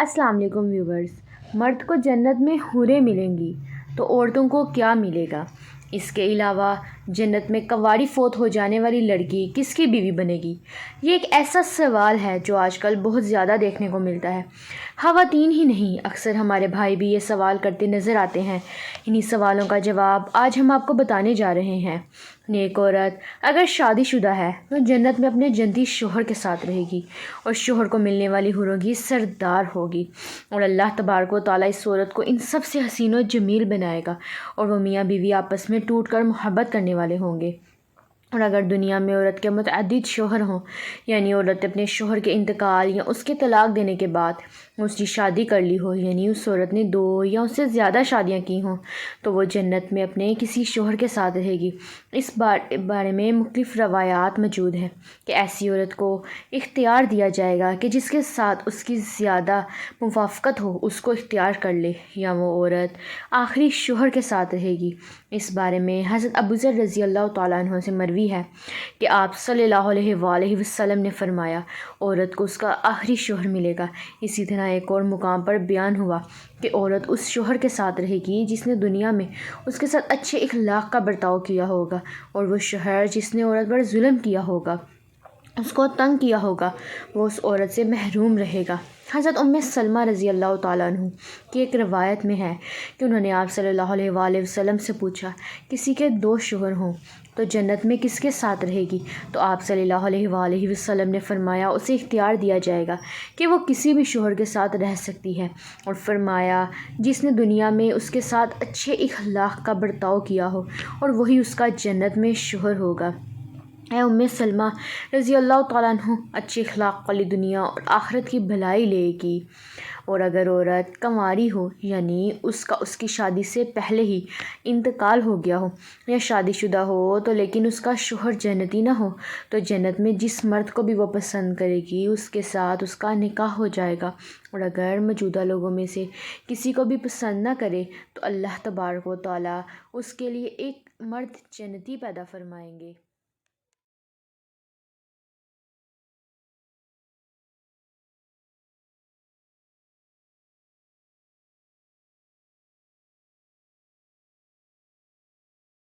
السلام علیکم ویورز۔ مرد کو جنت میں حوریں ملیں گی تو عورتوں کو کیا ملے گا؟ اس کے علاوہ جنت میں کنواری فوت ہو جانے والی لڑکی کس کی بیوی بنے گی؟ یہ ایک ایسا سوال ہے جو آج کل بہت زیادہ دیکھنے کو ملتا ہے۔ خواتین ہی نہیں، اکثر ہمارے بھائی بھی یہ سوال کرتے نظر آتے ہیں۔ انہی سوالوں کا جواب آج ہم آپ کو بتانے جا رہے ہیں۔ نیک عورت اگر شادی شدہ ہے تو جنت میں اپنے جنتی شوہر کے ساتھ رہے گی اور شوہر کو ملنے والی حوروں کی سردار ہوگی، اور اللہ تبارک و تعالیٰ اس عورت کو ان سب سے حسین و جمیل بنائے گا، اور وہ میاں بیوی آپس میں ٹوٹ کر محبت کرنے والے ہوں گے۔ اور اگر دنیا میں عورت کے متعدد شوہر ہوں، یعنی عورت اپنے شوہر کے انتقال یا اس کے طلاق دینے کے بعد اس کی شادی کر لی ہو، یعنی اس عورت نے 2 یا اس سے زیادہ شادیاں کی ہوں، تو وہ جنت میں اپنے کسی شوہر کے ساتھ رہے گی۔ اس بارے میں مختلف روایات موجود ہیں کہ ایسی عورت کو اختیار دیا جائے گا کہ جس کے ساتھ اس کی زیادہ موافقت ہو اس کو اختیار کر لے، یا وہ عورت آخری شوہر کے ساتھ رہے گی۔ اس بارے میں حضرت ابوذر رضی اللہ تعالیٰ عنہ سے مروی ہے کہ آپ صلی اللہ علیہ وآلہ وسلم نے فرمایا، عورت کو اس کا آخری شوہر ملے گا۔ اسی طرح ایک اور مقام پر بیان ہوا کہ عورت اس شوہر کے ساتھ رہے گی جس نے دنیا میں اس کے ساتھ اچھے اخلاق کا برتاؤ کیا ہوگا، اور وہ شوہر جس نے عورت پر ظلم کیا ہوگا، اس کو تنگ کیا ہوگا، وہ اس عورت سے محروم رہے گا۔ حضرت سلمہ رضی اللہ تعالیٰ عنہ کی ایک روایت میں ہے کہ انہوں نے آپ صلی اللہ علیہ وآلہ وسلم سے پوچھا، کسی کے 2 شوہر ہوں تو جنت میں کس کے ساتھ رہے گی؟ تو آپ صلی اللہ علیہ وآلہ وسلم نے فرمایا، اسے اختیار دیا جائے گا کہ وہ کسی بھی شوہر کے ساتھ رہ سکتی ہے، اور فرمایا جس نے دنیا میں اس کے ساتھ اچھے اخلاق کا برتاؤ کیا ہو، اور وہی اس کا جنت میں شوہر ہوگا۔ اے سلمہ رضی اللہ تعالیٰ عنہ، اچھے اخلاق والی دنیا اور آخرت کی بھلائی لے گی۔ اور اگر عورت کنواری ہو، یعنی اس کا اس کی شادی سے پہلے ہی انتقال ہو گیا ہو، یا شادی شدہ ہو تو لیکن اس کا شوہر جنتی نہ ہو، تو جنت میں جس مرد کو بھی وہ پسند کرے گی اس کے ساتھ اس کا نکاح ہو جائے گا، اور اگر موجودہ لوگوں میں سے کسی کو بھی پسند نہ کرے تو اللہ تبارک و تعالیٰ اس کے لیے ایک مرد جنتی پیدا فرمائیں گے۔